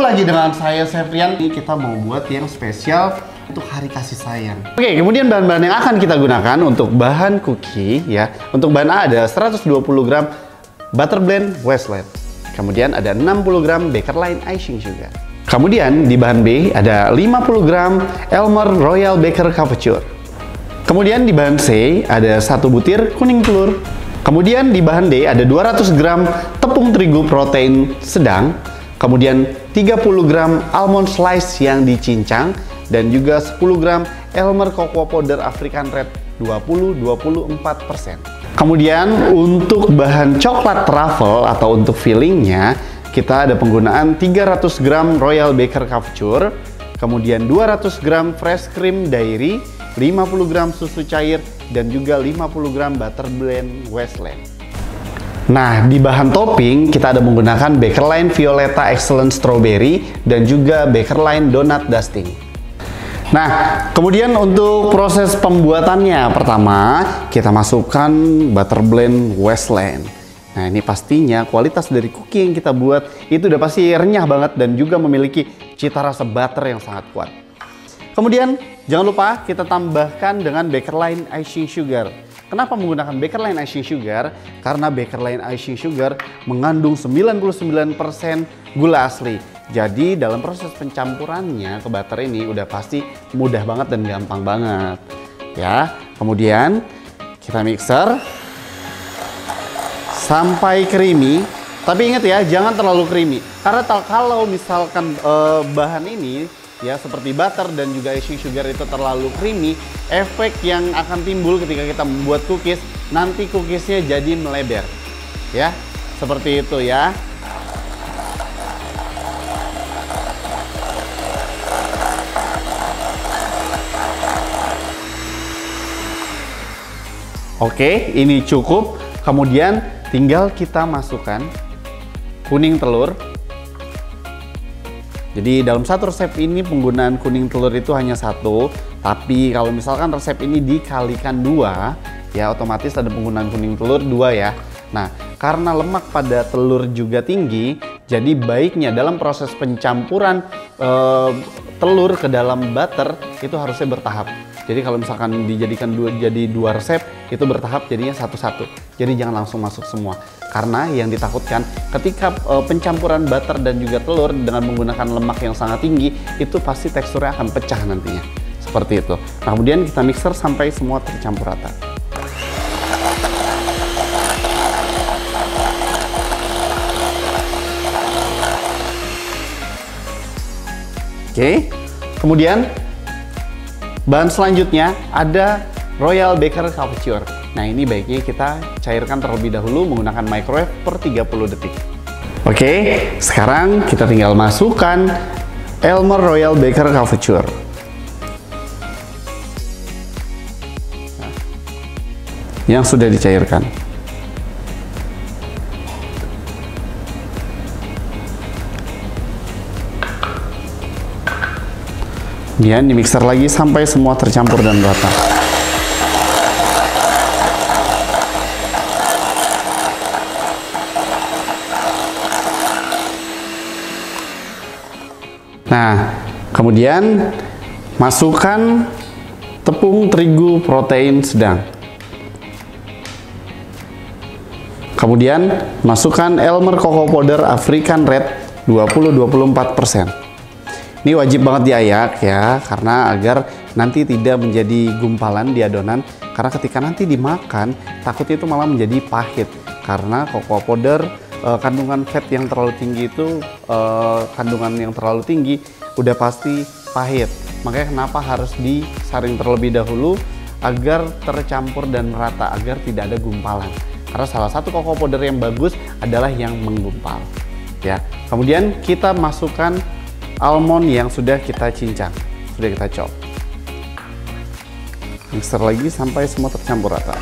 lagi dengan saya Septrian. Ini kita mau buat yang spesial untuk hari kasih sayang. Oke, kemudian bahan-bahan yang akan kita gunakan untuk bahan cookie ya. Untuk bahan A ada 120 gram butter blend Westland. Kemudian ada 60 gram Bakerline icing sugar. Kemudian di bahan B ada 50 gram Elmer Royal Baker Couverture. Kemudian di bahan C ada 1 butir kuning telur. Kemudian di bahan D ada 200 gram tepung terigu protein sedang. Kemudian 30 gram almond slice yang dicincang dan juga 10 gram Elmer Cocoa Powder African Red 20-24%. Kemudian untuk bahan coklat truffle atau untuk fillingnya kita ada penggunaan 300 gram Royal Baker Couverture, kemudian 200 gram fresh cream dairy, 50 gram susu cair dan juga 50 gram butter blend Westland. Nah, di bahan topping kita ada menggunakan Bakerline Violetta Excellent Strawberry dan juga Bakerline Donut Dusting. Nah, kemudian untuk proses pembuatannya, pertama kita masukkan butter blend Westland. Nah, ini pastinya kualitas dari cookie yang kita buat itu udah pasti renyah banget dan juga memiliki cita rasa butter yang sangat kuat. Kemudian jangan lupa kita tambahkan dengan Bakerline icing sugar. Kenapa menggunakan Bakerline icing sugar? Karena Bakerline icing sugar mengandung 99% gula asli. Jadi dalam proses pencampurannya ke butter ini udah pasti mudah banget dan gampang banget. Ya, kemudian kita mixer sampai creamy. Tapi ingat ya, jangan terlalu creamy. Karena kalau misalkan bahan ini ya seperti butter dan juga icing sugar itu terlalu creamy, efek yang akan timbul ketika kita membuat cookies, nanti cookiesnya jadi melebar ya, seperti itu ya. Oke, ini cukup. Kemudian tinggal kita masukkan kuning telur. Jadi dalam satu resep ini penggunaan kuning telur itu hanya 1, tapi kalau misalkan resep ini dikalikan 2, ya otomatis ada penggunaan kuning telur 2 ya. Nah, karena lemak pada telur juga tinggi, jadi baiknya dalam proses pencampuran telur ke dalam butter itu harusnya bertahap. Jadi kalau misalkan dijadikan jadi 2 resep itu bertahap jadinya satu-satu. Jadi jangan langsung masuk semua. Karena yang ditakutkan ketika pencampuran butter dan juga telur dengan menggunakan lemak yang sangat tinggi, itu pasti teksturnya akan pecah nantinya. Seperti itu. Nah, kemudian kita mixer sampai semua tercampur rata. Oke. Kemudian bahan selanjutnya ada Royal Baker Couverture. Nah, ini baiknya kita cairkan terlebih dahulu menggunakan microwave per 30 detik. Oke, sekarang kita tinggal masukkan Elmer Royal Baker Couverture. Nah, yang sudah dicairkan. Kemudian di mixer lagi sampai semua tercampur dan rata. Nah, kemudian masukkan tepung terigu protein sedang. Kemudian masukkan Elmer Cocoa Powder African Red 20-24%. Ini wajib banget diayak ya, karena agar nanti tidak menjadi gumpalan di adonan. Karena ketika nanti dimakan, takutnya itu malah menjadi pahit. Karena cocoa powder kandungan fat yang terlalu tinggi itu kandungan yang terlalu tinggi udah pasti pahit. Makanya kenapa harus disaring terlebih dahulu agar tercampur dan merata, agar tidak ada gumpalan. Karena salah satu cocoa powder yang bagus adalah yang menggumpal. Ya. Kemudian kita masukkan almond yang sudah kita cincang, sudah kita chop. Mixer lagi sampai semua tercampur rata.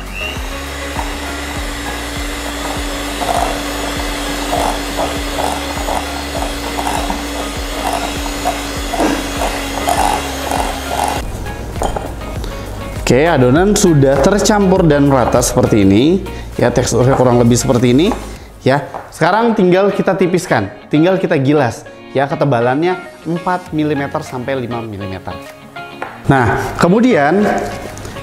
Oke, adonan sudah tercampur dan merata seperti ini. Ya, teksturnya kurang lebih seperti ini. Ya, sekarang tinggal kita tipiskan, tinggal kita gilas. ya, ketebalannya 4 mm sampai 5 mm. Nah, kemudian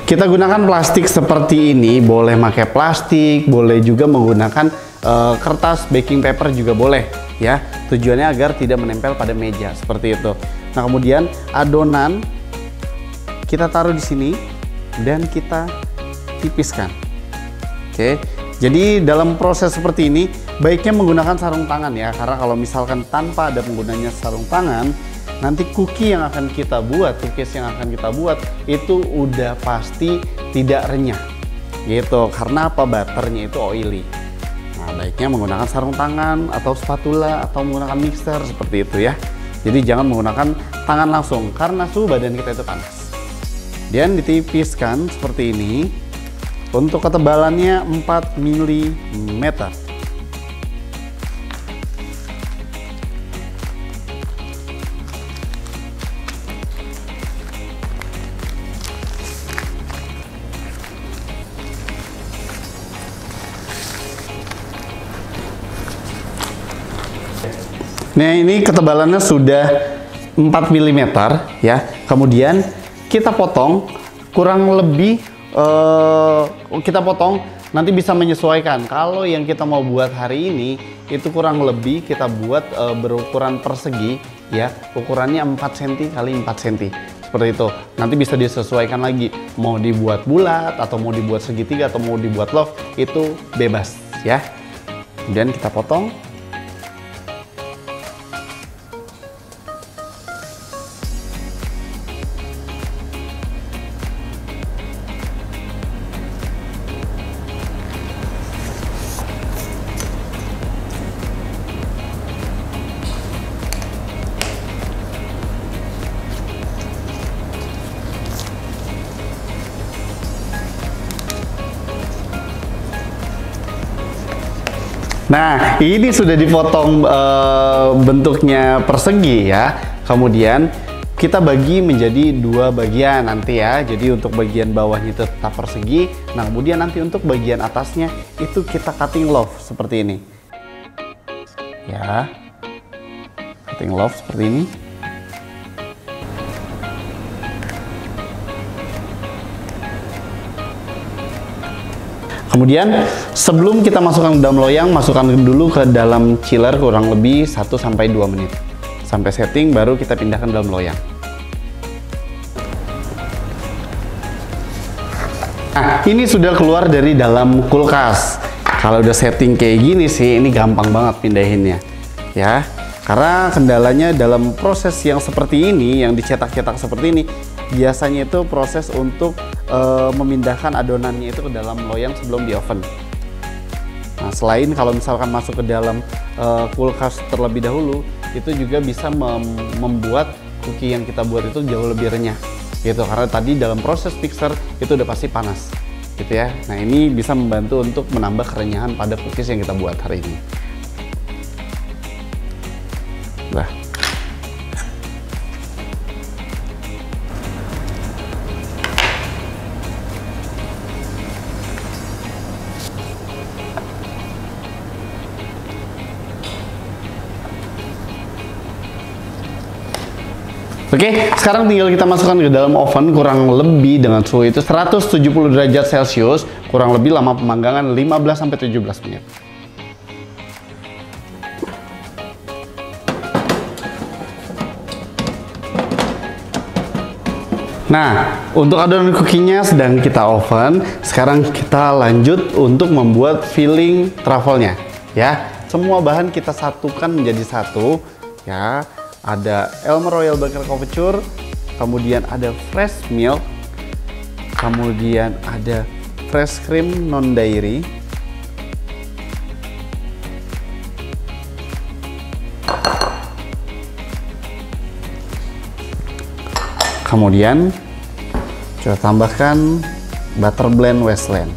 kita gunakan plastik seperti ini, boleh pakai plastik, boleh juga menggunakan kertas baking paper juga boleh ya. Tujuannya agar tidak menempel pada meja seperti itu. Nah, kemudian adonan kita taruh di sini dan kita tipiskan. Oke. Jadi dalam proses seperti ini baiknya menggunakan sarung tangan ya, karena kalau misalkan tanpa ada penggunanya sarung tangan, nanti cookie yang akan kita buat, cookies yang akan kita buat itu udah pasti tidak renyah gitu, karena apa? Butternya itu oily. Nah, baiknya menggunakan sarung tangan atau spatula atau menggunakan mixer seperti itu ya. Jadi jangan menggunakan tangan langsung karena suhu badan kita itu panas. Dan ditipiskan seperti ini. Untuk ketebalannya 4 mm. Nah, ini ketebalannya sudah 4 mm ya. Kemudian kita potong kurang lebih kita potong nanti bisa menyesuaikan. Kalau yang kita mau buat hari ini itu kurang lebih kita buat berukuran persegi ya, ukurannya 4 cm kali 4 cm seperti itu. Nanti bisa disesuaikan lagi, mau dibuat bulat atau mau dibuat segitiga atau mau dibuat love, itu bebas ya. Kemudian kita potong. Nah, ini sudah dipotong bentuknya persegi ya. Kemudian kita bagi menjadi 2 bagian nanti ya. Jadi untuk bagian bawahnya itu tetap persegi. Nah, kemudian nanti untuk bagian atasnya itu kita cutting loaf seperti ini. Ya. Cutting loaf seperti ini. Kemudian sebelum kita masukkan ke dalam loyang, masukkan dulu ke dalam chiller kurang lebih 1-2 menit. Sampai setting baru kita pindahkan dalam loyang. Nah, ini sudah keluar dari dalam kulkas. Kalau udah setting kayak gini sih, ini gampang banget pindahinnya. Ya, karena kendalanya dalam proses yang seperti ini, yang dicetak-cetak seperti ini, biasanya itu proses untuk memindahkan adonannya itu ke dalam loyang sebelum di oven. Nah, selain kalau misalkan masuk ke dalam kulkas terlebih dahulu, itu juga bisa membuat cookie yang kita buat itu jauh lebih renyah gitu, karena tadi dalam proses mixer itu udah pasti panas gitu ya. Nah, ini bisa membantu untuk menambah kerenyahan pada cookies yang kita buat hari ini. Nah, oke, sekarang tinggal kita masukkan ke dalam oven kurang lebih dengan suhu itu 170 derajat Celcius, kurang lebih lama pemanggangan 15-17 menit. Nah, untuk adonan cookie-nya sedang kita oven. Sekarang kita lanjut untuk membuat filling truffle-nya ya. Semua bahan kita satukan menjadi satu ya. Ada Elmer Royal Baker Couverture, kemudian ada fresh milk, kemudian ada fresh cream non dairy, kemudian kita tambahkan butter blend Westland.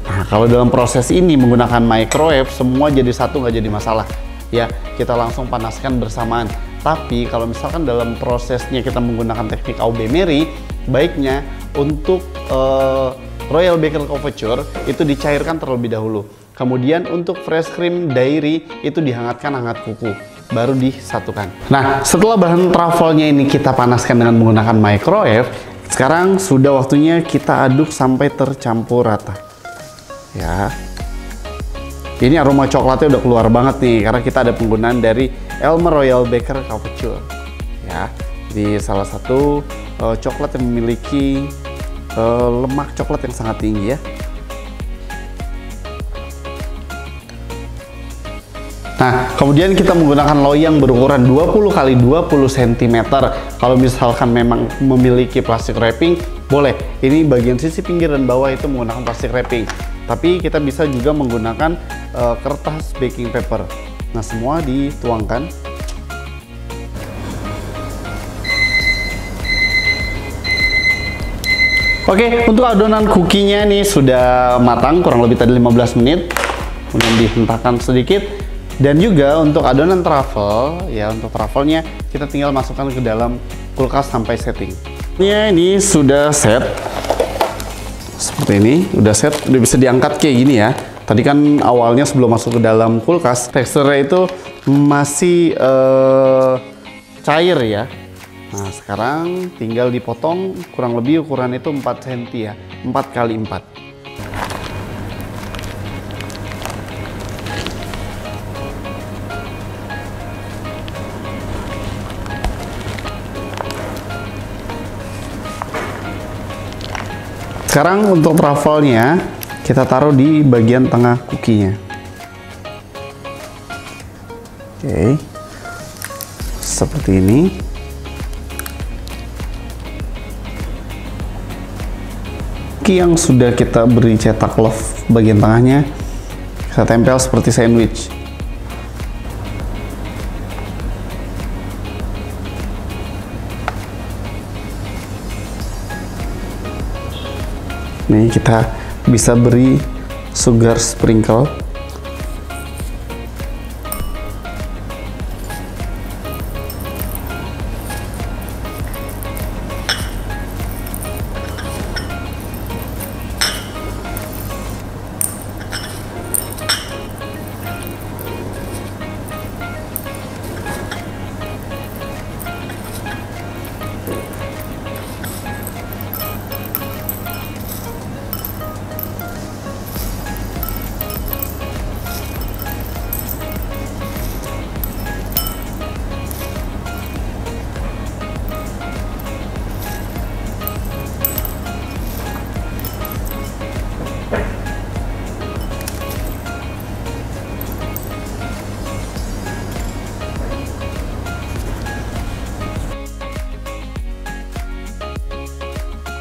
Nah, kalau dalam proses ini menggunakan microwave, semua jadi satu, nggak jadi masalah ya, kita langsung panaskan bersamaan. Tapi kalau misalkan dalam prosesnya kita menggunakan teknik Au-Baie Marie, baiknya untuk Royal Baker Couverture itu dicairkan terlebih dahulu. Kemudian untuk fresh cream dairy itu dihangatkan hangat kuku baru disatukan. Nah, setelah bahan truffle-nya ini kita panaskan dengan menggunakan microwave, sekarang sudah waktunya kita aduk sampai tercampur rata. Ya. Ini aroma coklatnya udah keluar banget nih karena kita ada penggunaan dari Elmer Royal Baker Couture. Ya. Di salah satu coklat yang memiliki lemak coklat yang sangat tinggi ya. Nah, kemudian kita menggunakan loyang berukuran 20 x 20 cm. Kalau misalkan memang memiliki plastik wrapping, boleh. Ini bagian sisi pinggir dan bawah itu menggunakan plastik wrapping. Tapi kita bisa juga menggunakan kertas baking paper. Nah, semua dituangkan. Oke, untuk adonan kukinya nih sudah matang kurang lebih tadi 15 menit. Kemudian dihentakkan sedikit. Dan juga untuk adonan truffle, ya untuk truffle-nya kita tinggal masukkan ke dalam kulkas sampai setting. Ini sudah set. Seperti ini, udah set, udah bisa diangkat kayak gini ya. Tadi kan awalnya sebelum masuk ke dalam kulkas, teksturnya itu masih cair ya. Nah, sekarang tinggal dipotong kurang lebih ukuran itu 4 cm ya, 4 x 4. Sekarang untuk truffle-nya kita taruh di bagian tengah kukinya. Oke. Seperti ini. Kuki yang sudah kita beri cetak love bagian tengahnya kita tempel seperti sandwich. Nih kita bisa beri sugar sprinkle.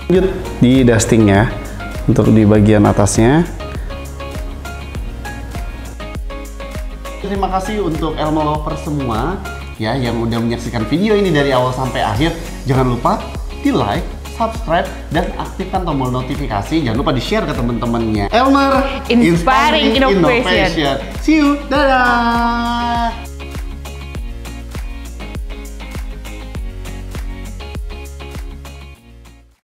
Lanjut di dustingnya untuk di bagian atasnya. Terima kasih untuk Elmo Lover semua ya yang udah menyaksikan video ini dari awal sampai akhir. Jangan lupa di like, subscribe, dan aktifkan tombol notifikasi. Jangan lupa di share ke teman-temannya. Elmer, Inspiring Innovation. See you, dadah.